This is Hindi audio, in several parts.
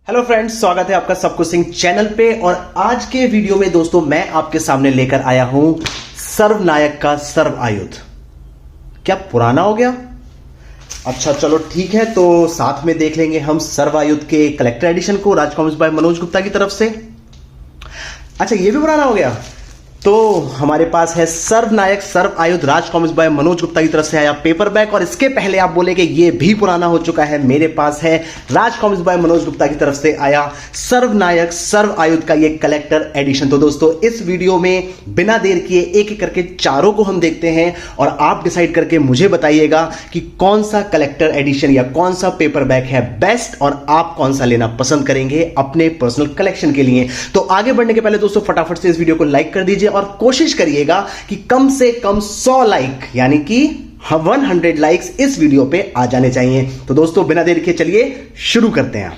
हेलो फ्रेंड्स, स्वागत है आपका सबकुछ सिंह चैनल पे। और आज के वीडियो में दोस्तों मैं आपके सामने लेकर आया हूं सर्वनायक का सर्व आयुध। क्या पुराना हो गया? अच्छा चलो ठीक है, तो साथ में देख लेंगे हम सर्व आयुध के कलेक्टर एडिशन को राज कॉमिक्स बाय मनोज गुप्ता की तरफ से। अच्छा ये भी पुराना हो गया, तो हमारे पास है सर्वनायक सर्व आयुध राज कॉमिक्स बाय मनोज गुप्ता की तरफ से आया पेपरबैक। और इसके पहले आप बोलेंगे ये भी पुराना हो चुका है, मेरे पास है राज कॉमिक्स बाय मनोज गुप्ता की तरफ से आया सर्वनायक सर्व आयुध का ये कलेक्टर एडिशन। तो दोस्तों इस वीडियो में बिना देर किए एक एक करके चारों को हम देखते हैं और आप डिसाइड करके मुझे बताइएगा कि कौन सा कलेक्टर एडिशन या कौन सा पेपरबैक है बेस्ट और आप कौन सा लेना पसंद करेंगे अपने पर्सनल कलेक्शन के लिए। तो आगे बढ़ने के पहले दोस्तों फटाफट से इस वीडियो को लाइक कर दीजिए और कोशिश करिएगा कि कम से कम 100 लाइक यानी कि 100 लाइक्स इस वीडियो पे आ जाने चाहिए। तो दोस्तों बिना देर के चलिए शुरू करते हैं।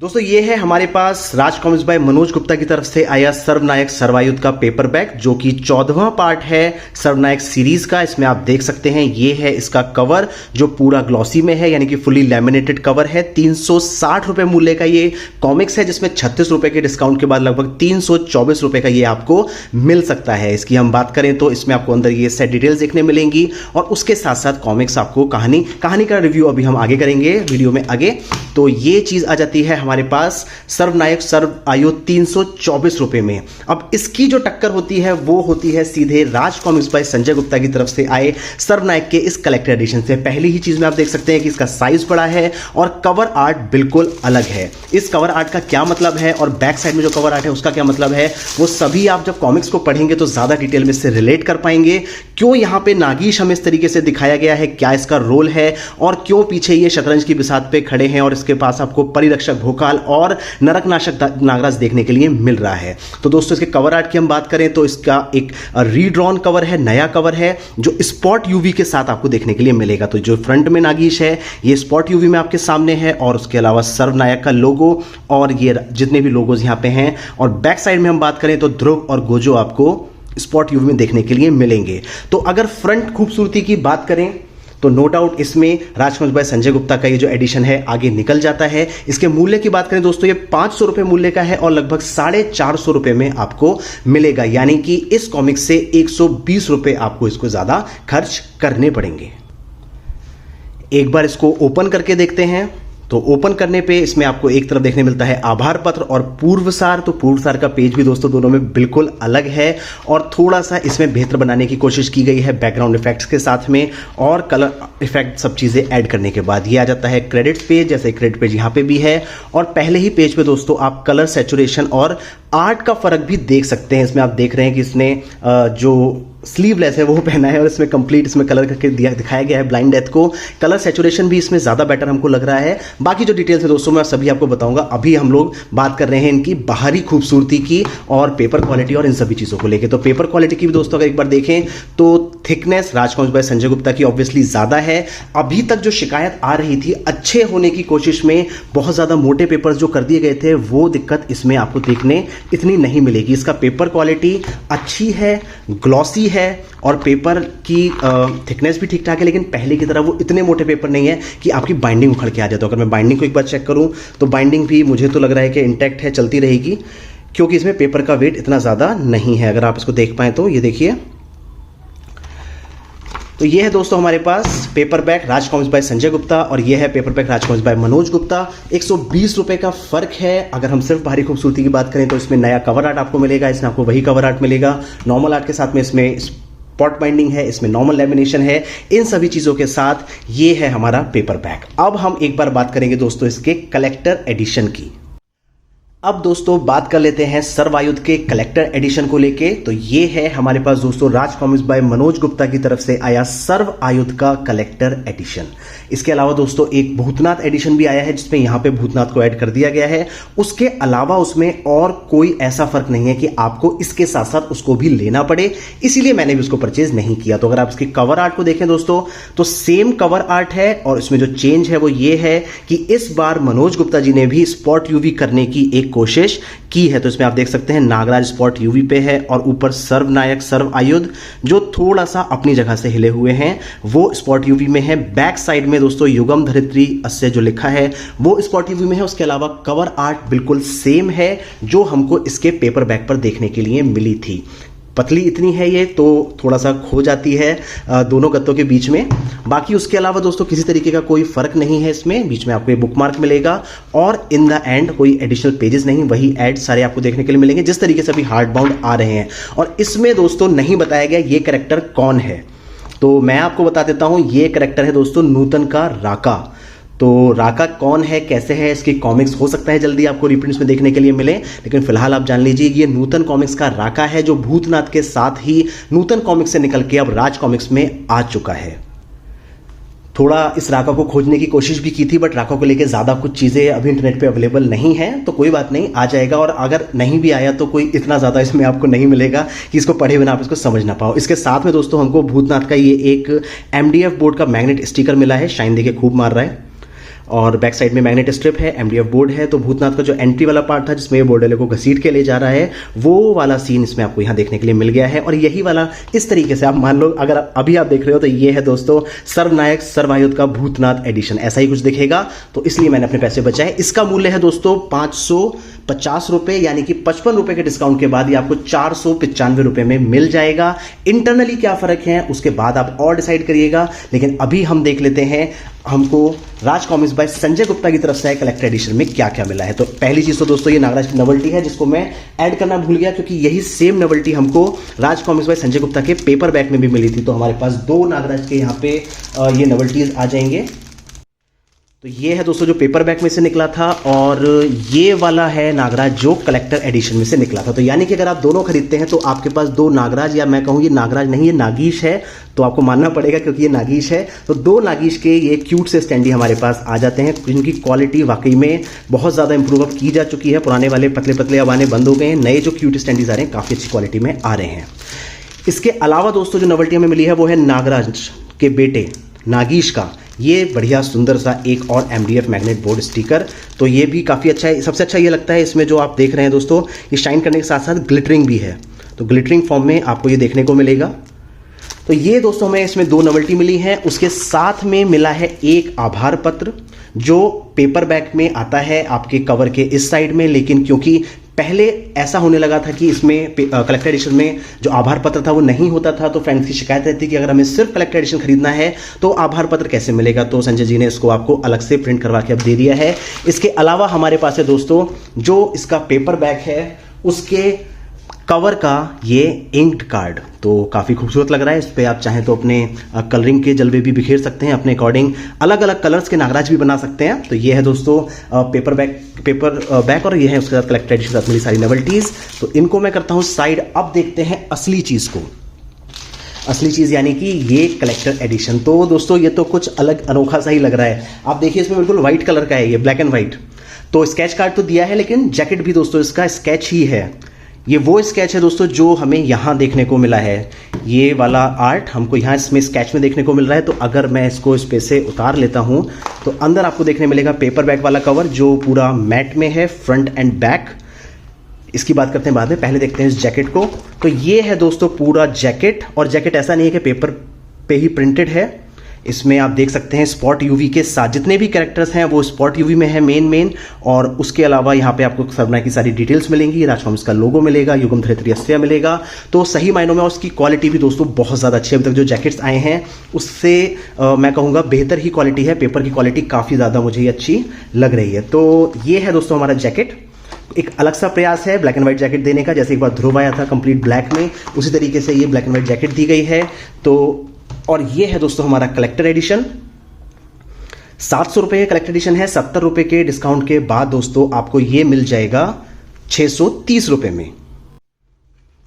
दोस्तों ये है हमारे पास राज कॉमिक्स बाय मनोज गुप्ता की तरफ से आया सर्वनायक सर्वायुध का पेपरबैक, जो कि 14वां पार्ट है सर्वनायक सीरीज का। इसमें आप देख सकते हैं ये है इसका कवर जो पूरा ग्लॉसी में है, यानी कि फुली लैमिनेटेड कवर है। 360 रुपए मूल्य का ये कॉमिक्स है, जिसमें 36 रुपए के डिस्काउंट के बाद लगभग 324 रुपए का ये आपको मिल सकता है। इसकी हम बात करें तो इसमें आपको अंदर ये सेट डिटेल्स देखने मिलेंगी और उसके साथ साथ कॉमिक्स आपको कहानी का रिव्यू अभी हम आगे करेंगे वीडियो में आगे। तो ये चीज आ जाती है हमारे पास सर्वनायक सर्व आयुध 324 रुपए में। अब इसकी जो टक्कर होती है वो होती है सीधे राज कॉमिक्स बाय संजय गुप्ता की तरफ से आए सर्वनायक के इस कलेक्टर एडिशन से। पहली ही चीज में आप देख सकते हैं कि इसका साइज बड़ा है और कवर आर्ट बिल्कुल अलग है। इस कवर आर्ट का क्या मतलब है और बैक साइड में जो कवर आर्ट है उसका क्या मतलब है, वो सभी आप जब कॉमिक्स को पढ़ेंगे तो ज्यादा डिटेल में इससे रिलेट कर पाएंगे। क्यों यहां पे नागेश हमें इस तरीके से दिखाया गया है, क्या इसका रोल है और क्यों पीछे ये शतरंज की बिसात पे खड़े हैं और इसके पास आपको परिरक्षक भोकाल और नरकनाशक नागराज देखने के लिए मिल रहा है। तो दोस्तों इसके कवर आर्ट की हम बात करें तो इसका एक रीड्रॉन कवर है, नया कवर है जो स्पॉट यूवी के साथ आपको देखने के लिए मिलेगा। तो जो फ्रंट में नागेश है ये स्पॉट यूवी में आपके सामने है और उसके अलावा सर्वनायक का लोगो और ये जितने भी लोगोज यहां पे हैं। और बैक साइड में हम बात करें तो ध्रुव और गोजो आपको स्पॉट यूवी में देखने के लिए मिलेंगे। तो अगर फ्रंट खूबसूरती की बात करें तो नो डाउट इसमें राज कॉमिक्स बाय संजय गुप्ता का ये जो एडिशन है आगे निकल जाता है। इसके मूल्य की बात करें दोस्तों ये 500 रुपए मूल्य का है और लगभग 450 रुपए में आपको मिलेगा, यानी कि इस कॉमिक्स से 120 रुपए आपको इसको ज्यादा खर्च करने पड़ेंगे। एक बार इसको ओपन करके देखते हैं। तो ओपन करने पे इसमें आपको एक तरफ देखने मिलता है आभार पत्र और पूर्वसार। तो पूर्वसार का पेज भी दोस्तों दोनों में बिल्कुल अलग है और थोड़ा सा इसमें बेहतर बनाने की कोशिश की गई है बैकग्राउंड इफेक्ट्स के साथ में और कलर इफेक्ट सब चीज़ें ऐड करने के बाद। ये आ जाता है क्रेडिट पेज, जैसे क्रेडिट पेज यहाँ पे भी है। और पहले ही पेज पे दोस्तों आप कलर सैचुरेशन और आर्ट का फर्क भी देख सकते हैं। इसमें आप देख रहे हैं कि इसने जो स्लीवलेस है वो पहना है और इसमें कंप्लीट इसमें कलर करके दिखाया गया है ब्लाइंड डेथ को। कलर सैचुरेशन भी इसमें ज़्यादा बेटर हमको लग रहा है। बाकी जो डिटेल्स है दोस्तों मैं सभी आपको बताऊंगा। अभी हम लोग बात कर रहे हैं इनकी बाहरी खूबसूरती की और पेपर क्वालिटी और इन सभी चीज़ों को लेकर। तो पेपर क्वालिटी की भी दोस्तों अगर एक बार देखें तो thickness Raj comics by Sanjay Gupta की ऑब्वियसली ज़्यादा है। अभी तक जो शिकायत आ रही थी अच्छे होने की कोशिश में बहुत ज़्यादा मोटे पेपर्स जो कर दिए गए थे वो दिक्कत इसमें आपको देखने इतनी नहीं मिलेगी। इसका पेपर क्वालिटी अच्छी है, ग्लॉसी है और पेपर की थिकनेस भी ठीक ठाक है, लेकिन पहले की तरह वो इतने मोटे पेपर नहीं है कि आपकी बाइंडिंग उखड़ के आ जाए। तो अगर मैं बाइंडिंग को एक बार चेक करूं तो बाइंडिंग भी मुझे तो लग रहा है कि इंटैक्ट है, चलती रहेगी, क्योंकि इसमें पेपर का वेट इतना ज़्यादा नहीं है। अगर आप इसको देख पाएँ तो ये देखिए। तो ये है दोस्तों हमारे पास paperback Raj comics by Sanjay Gupta और ये है paperback Raj comics by Manoj Gupta. 120 रुपए का फर्क है। अगर हम सिर्फ बाहरी खूबसूरती की बात करें तो इसमें नया कवर आर्ट आपको मिलेगा, इसमें आपको वही कवर आर्ट मिलेगा नॉर्मल आर्ट के साथ में। इसमें स्पॉट बाइंडिंग है, इसमें नॉर्मल लैमिनेशन है। इन सभी चीजों के साथ ये है हमारा पेपरबैक। अब हम एक बार बात करेंगे दोस्तों इसके कलेक्टर एडिशन की। अब दोस्तों बात कर लेते हैं सर्व आयुध के कलेक्टर एडिशन को लेके। तो ये है हमारे पास दोस्तों राज कॉमिक्स बाय मनोज गुप्ता की तरफ से आया सर्व आयुध का कलेक्टर एडिशन। इसके अलावा दोस्तों एक भूतनाथ एडिशन भी आया है जिसमें यहां पे भूतनाथ को ऐड कर दिया गया है। उसके अलावा उसमें और कोई ऐसा फर्क नहीं है कि आपको इसके साथ साथ उसको भी लेना पड़े, इसीलिए मैंने भी उसको परचेज नहीं किया। तो अगर आप इसके कवर आर्ट को देखें दोस्तों तो सेम कवर आर्ट है और इसमें जो चेंज है वो ये है कि इस बार मनोज गुप्ता जी ने भी स्पॉट यूवी करने की एक कोशिश की है। तो इसमें आप देख सकते हैं नागराज स्पॉट यूवी पे है और ऊपर सर्व नायक सर्व आयुध जो थोड़ा सा अपनी जगह से हिले हुए हैं वो स्पॉट यूवी में है। बैक साइड में दोस्तों युगम धरित्री अस्य जो लिखा है वो स्पॉट यूवी में है। उसके अलावा कवर आर्ट बिल्कुल सेम है जो हमको इसके पेपर बैक पर देखने के लिए मिली थी। पतली इतनी है ये तो थोड़ा सा खो जाती है दोनों गत्तों के बीच में। बाकी उसके अलावा दोस्तों किसी तरीके का कोई फर्क नहीं है इसमें। बीच में आपको ये बुकमार्क मिलेगा और इन द एंड कोई एडिशनल पेजेस नहीं, वही एड सारे आपको देखने के लिए मिलेंगे जिस तरीके से अभी हार्ड बाउंड आ रहे हैं। और इसमें दोस्तों नहीं बताया गया ये कैरेक्टर कौन है, तो मैं आपको बता देता हूं ये कैरेक्टर है दोस्तों नूतन का राका। तो राका कौन है, कैसे है, इसकी कॉमिक्स हो सकता है जल्दी आपको रिप्रिंट्स में देखने के लिए मिले, लेकिन फिलहाल आप जान लीजिए ये नूतन कॉमिक्स का राका है जो भूतनाथ के साथ ही नूतन कॉमिक्स से निकल के अब राज कॉमिक्स में आ चुका है। थोड़ा इस राका को खोजने की कोशिश भी की थी बट राका को लेके ज़्यादा कुछ चीज़ें अभी इंटरनेट पे अवेलेबल नहीं है, तो कोई बात नहीं, आ जाएगा। और अगर नहीं भी आया तो कोई इतना ज़्यादा इसमें आपको नहीं मिलेगा कि इसको पढ़े बिना आप इसको समझ ना पाओ। इसके साथ में दोस्तों हमको भूतनाथ का ये एक MDF बोर्ड का मैग्नेट स्टिकर मिला है, शाइन देखिए खूब मार रहा है। और बैक साइड में मैग्नेट स्ट्रिप है, MDF बोर्ड है। तो भूतनाथ का जो एंट्री वाला पार्ट था जिसमें ये बोर्ड को घसीट के ले जा रहा है वो वाला सीन इसमें आपको यहाँ देखने के लिए मिल गया है। और यही वाला इस तरीके से आप मान लो अगर अभी आप देख रहे हो तो ये है दोस्तों सर्वनायक सर्वायुध का भूतनाथ एडिशन, ऐसा ही कुछ दिखेगा। तो इसलिए मैंने अपने पैसे बचाए। इसका मूल्य है दोस्तों 550 रुपए, यानी कि 55 रुपए के डिस्काउंट के बाद ये आपको 495 रुपए में मिल जाएगा। इंटरनली क्या फर्क है उसके बाद आप और डिसाइड करिएगा, लेकिन अभी हम देख लेते हैं हमको राज कॉमिक्स बाय संजय गुप्ता की तरफ से कलेक्टर एडिशन में क्या क्या मिला है। तो पहली चीज तो दोस्तों ये नागराज की नोवेल्टी है जिसको मैं ऐड करना भूल गया, क्योंकि यही सेम नोवेल्टी हमको राज कॉमिक्स बाय संजय गुप्ता के पेपर बैक में भी मिली थी। तो हमारे पास दो नागराज के यहाँ पे ये नोवेल्टीज आ जाएंगे। तो ये है दोस्तों जो पेपर बैक में से निकला था और ये वाला है नागराज जो कलेक्टर एडिशन में से निकला था। तो यानी कि अगर आप दोनों खरीदते हैं तो आपके पास दो नागराज, या मैं कहूँ ये नागराज नहीं ये नागीश है, तो आपको मानना पड़ेगा क्योंकि ये नागीश है। तो दो नागीश के ये क्यूट से स्टैंडी हमारे पास आ जाते हैं जिनकी क्वालिटी वाकई में बहुत ज़्यादा इंप्रूव अप की जा चुकी है। पुराने वाले पतले पतले अब आने बंद हो गए हैं, नए जो क्यूट स्टैंडीज आ रहे हैं काफ़ी अच्छी क्वालिटी में आ रहे हैं। इसके अलावा दोस्तों जो नोवेल्टी हमें मिली है वो है नागराज के बेटे नागीश का ये बढ़िया सुंदर सा एक और MDF मैग्नेट बोर्ड स्टिकर। तो ये भी काफ़ी अच्छा है। सबसे अच्छा ये लगता है इसमें जो आप देख रहे हैं दोस्तों ये शाइन करने के साथ साथ ग्लिटरिंग भी है, तो ग्लिटरिंग फॉर्म में आपको ये देखने को मिलेगा। तो ये दोस्तों हमें इसमें दो नोवेल्टी मिली है। उसके साथ में मिला है एक आभार पत्र जो पेपर बैक में आता है आपके कवर के इस साइड में, लेकिन क्योंकि पहले ऐसा होने लगा था कि इसमें कलेक्टर एडिशन में जो आभार पत्र था वो नहीं होता था, तो फ्रेंड्स की शिकायत रहती कि अगर हमें सिर्फ कलेक्टर एडिशन खरीदना है तो आभार पत्र कैसे मिलेगा। तो संजय जी ने इसको आपको अलग से प्रिंट करवा के अब दे दिया है। इसके अलावा हमारे पास है दोस्तों जो इसका पेपर बैक है उसके कवर का ये इंक्ड कार्ड, तो काफ़ी खूबसूरत लग रहा है। इस पर आप चाहें तो अपने कलरिंग के जलवे भी बिखेर सकते हैं, अपने अकॉर्डिंग अलग अलग कलर्स के नागराज भी बना सकते हैं। तो ये है दोस्तों पेपर बैक और ये है उसके साथ कलेक्टर एडिशन के साथ मिली सारी नोवेल्टीज। तो इनको मैं करता हूँ साइड। अब देखते हैं असली चीज़ को, असली चीज़ यानी कि ये कलेक्टर एडिशन। तो दोस्तों ये तो कुछ अलग अनोखा सा ही लग रहा है। आप देखिए इसमें बिल्कुल व्हाइट कलर का है, ये ब्लैक एंड व्हाइट। तो स्केच कार्ड तो दिया है लेकिन जैकेट भी दोस्तों इसका स्केच ही है। ये वो स्केच है दोस्तों जो हमें यहाँ देखने को मिला है। ये वाला आर्ट हमको यहाँ इसमें स्केच में देखने को मिल रहा है। तो अगर मैं इसको इस पे से उतार लेता हूँ तो अंदर आपको देखने मिलेगा पेपर बैक वाला कवर जो पूरा मैट में है, फ्रंट एंड बैक। इसकी बात करते हैं बाद में, पहले देखते हैं इस जैकेट को। तो ये है दोस्तों पूरा जैकेट, और जैकेट ऐसा नहीं है कि पेपर पे ही प्रिंटेड है। इसमें आप देख सकते हैं स्पॉट यूवी के साथ जितने भी कैरेक्टर्स हैं वो स्पॉट यूवी में है मेन। और उसके अलावा यहाँ पे आपको सर्वनायक की सारी डिटेल्स मिलेंगी, राज कॉमिक्स का लोगो मिलेगा, युगम धरित्री अस्य मिलेगा। तो सही मायनों में उसकी क्वालिटी भी दोस्तों बहुत ज़्यादा अच्छी है। अभी तक जो जैकेट्स आए हैं उससे मैं कहूँगा बेहतर ही क्वालिटी है। पेपर की क्वालिटी काफ़ी ज़्यादा मुझे अच्छी लग रही है। तो ये है दोस्तों हमारा जैकेट। एक अलग सा प्रयास है ब्लैक एंड व्हाइट जैकेट देने का, जैसे एक बार ध्रुव आया था कंप्लीट ब्लैक में, उसी तरीके से ये ब्लैक एंड व्हाइट जैकेट दी गई है। तो और ये है दोस्तों हमारा कलेक्टर एडिशन। 700 रुपये का कलेक्टर एडिशन है। 70 रुपये के डिस्काउंट के बाद दोस्तों आपको ये मिल जाएगा 630 रुपये में।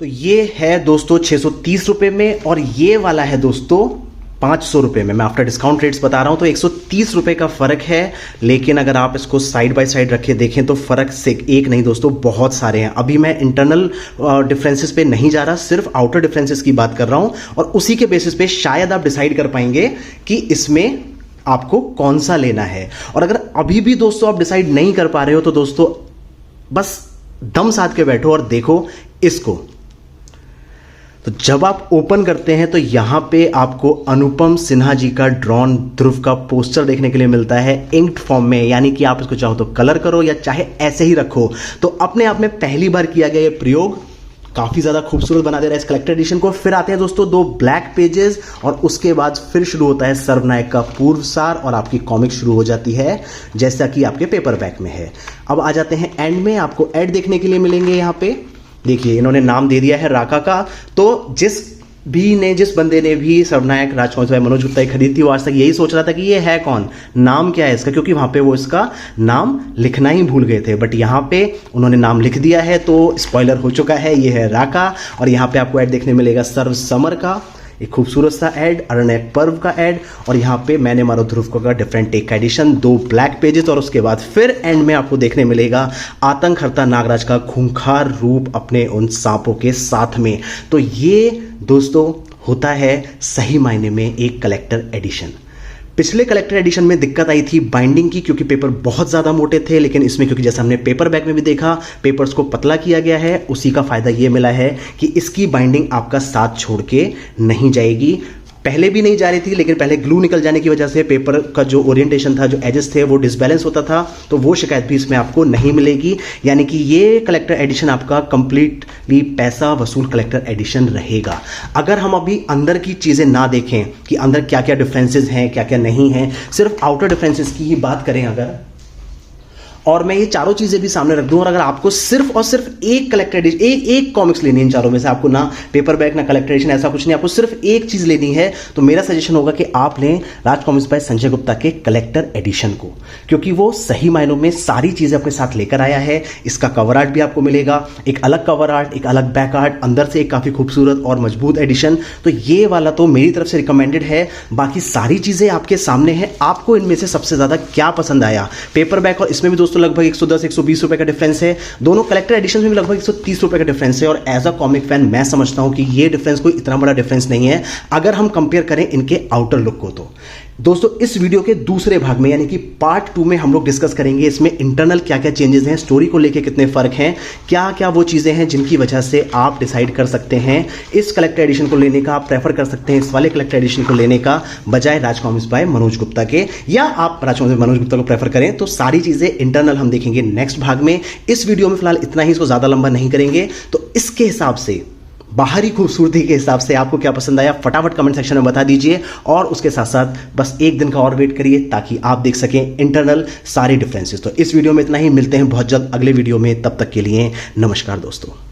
तो ये है दोस्तों 630 रुपये में, और ये वाला है दोस्तों 500 रुपये में। मैं आफ्टर डिस्काउंट रेट्स बता रहा हूं, तो 130 रुपये का फर्क है। लेकिन अगर आप इसको साइड बाय साइड रखे देखें तो फर्क से एक नहीं दोस्तों बहुत सारे हैं। अभी मैं इंटरनल डिफरेंसेस पे नहीं जा रहा, सिर्फ आउटर डिफरेंसेस की बात कर रहा हूं, और उसी के बेसिस पे शायद आप डिसाइड कर पाएंगे कि इसमें आपको कौन सा लेना है। और अगर अभी भी दोस्तों आप डिसाइड नहीं कर पा रहे हो तो दोस्तों बस दम साध के बैठो और देखो इसको। तो जब आप ओपन करते हैं तो यहां पे आपको अनुपम सिन्हा जी का ड्रॉन ध्रुव का पोस्टर देखने के लिए मिलता है इंक्ड फॉर्म में, यानी कि आप इसको चाहो तो कलर करो या चाहे ऐसे ही रखो। तो अपने आप में पहली बार किया गया ये प्रयोग काफी ज्यादा खूबसूरत बना दे रहा है इस कलेक्टर एडिशन को। फिर आते हैं दोस्तों 2 ब्लैक पेजेस और उसके बाद फिर शुरू होता है सर्वनायक का पूर्व सार और आपकी कॉमिक शुरू हो जाती है जैसा कि आपके पेपर बैक में है। अब आ जाते हैं एंड में, आपको ऐड देखने के लिए मिलेंगे। यहां पे देखिए इन्होंने नाम दे दिया है राका का। तो जिस बंदे ने भी सर्वनायक राजकमल भाई मनोज गुप्ता की खरीदी थी वो आज तक यही सोच रहा था कि ये है कौन, नाम क्या है इसका, क्योंकि वहां पे वो इसका नाम लिखना ही भूल गए थे। बट यहाँ पे उन्होंने नाम लिख दिया है तो स्पॉइलर हो चुका है, ये है राका। और यहाँ पे आपको ऐड देखने मिलेगा सर्व समर का, एक खूबसूरत सा ऐड, अरण्यक पर्व का ऐड, और यहाँ पे मैंने मारो ध्रुव का डिफरेंट टेक का एडिशन, 2 ब्लैक पेजेस। और उसके बाद फिर एंड में आपको देखने मिलेगा आतंकहर्ता नागराज का खूंखार रूप अपने उन सांपों के साथ में। तो ये दोस्तों होता है सही मायने में एक कलेक्टर एडिशन। पिछले कलेक्टर एडिशन में दिक्कत आई थी बाइंडिंग की, क्योंकि पेपर बहुत ज़्यादा मोटे थे, लेकिन इसमें क्योंकि जैसा हमने पेपर बैग में भी देखा पेपर्स को पतला किया गया है, उसी का फायदा ये मिला है कि इसकी बाइंडिंग आपका साथ छोड़ के नहीं जाएगी। पहले भी नहीं जा रही थी, लेकिन पहले ग्लू निकल जाने की वजह से पेपर का जो ओरिएंटेशन था, जो एजेस थे, वो डिसबैलेंस होता था, तो वो शिकायत भी इसमें आपको नहीं मिलेगी। यानी कि ये कलेक्टर एडिशन आपका कंप्लीटली पैसा वसूल कलेक्टर एडिशन रहेगा। अगर हम अभी अंदर की चीज़ें ना देखें कि अंदर क्या क्या डिफरेंसेस हैं, क्या क्या नहीं हैं, सिर्फ आउटर डिफरेंसेस की ही बात करें अगर, और मैं ये चारों चीजें भी सामने रख दूं, और अगर आपको सिर्फ और सिर्फ एक कलेक्टर एडिशन, एक कॉमिक्स लेनी है इन चारों में से, आपको ना पेपर बैक ना कलेक्टर एडिशन ऐसा कुछ नहीं, आपको सिर्फ एक चीज लेनी है, तो मेरा सजेशन होगा कि आप लें राज कॉमिक्स बाय संजय गुप्ता के कलेक्टर एडिशन को, क्योंकि वो सही मायनों में सारी चीजें अपने साथ लेकर आया है। इसका कवर आर्ट भी आपको मिलेगा, एक अलग कवर आर्ट, एक अलग बैक आर्ट, अंदर से एक काफी खूबसूरत और मजबूत एडिशन। तो ये वाला तो मेरी तरफ से रिकमेंडेड है। बाकी सारी चीजें आपके सामने है, आपको इनमें से सबसे ज्यादा क्या पसंद आया। पेपर बैक और इसमें भी दोस्तों लगभग 110-120 रुपए का डिफरेंस है, दोनों कलेक्टर एडिशन में भी लगभग 130 रुपए का डिफरेंस है। और एज अ कॉमिक फैन मैं समझता हूं कि ये डिफरेंस कोई इतना बड़ा डिफरेंस नहीं है अगर हम कंपेयर करें इनके आउटर लुक को। तो दोस्तों इस वीडियो के दूसरे भाग में यानी कि पार्ट 2 में हम लोग डिस्कस करेंगे इसमें इंटरनल क्या क्या चेंजेस हैं, स्टोरी को लेके कितने फर्क हैं, क्या क्या वो चीजें हैं जिनकी वजह से आप डिसाइड कर सकते हैं इस कलेक्टर एडिशन को लेने का, आप प्रेफर कर सकते हैं इस वाले कलेक्टर एडिशन को लेने का बजाय राज कॉमिक्स बाय मनोज गुप्ता के, या आप राज कॉमिक्स बाय मनोज गुप्ता को प्रेफर करें। तो सारी चीजें इंटरनल हम देखेंगे नेक्स्ट भाग में। इस वीडियो में फिलहाल इतना ही, इसको ज्यादा लंबा नहीं करेंगे। तो इसके हिसाब से, बाहरी खूबसूरती के हिसाब से आपको क्या पसंद आया फटाफट कमेंट सेक्शन में बता दीजिए, और उसके साथ साथ बस एक दिन का और वेट करिए ताकि आप देख सकें इंटरनल सारी डिफरेंसेस। तो इस वीडियो में इतना ही, मिलते हैं बहुत जल्द अगले वीडियो में, तब तक के लिए नमस्कार दोस्तों।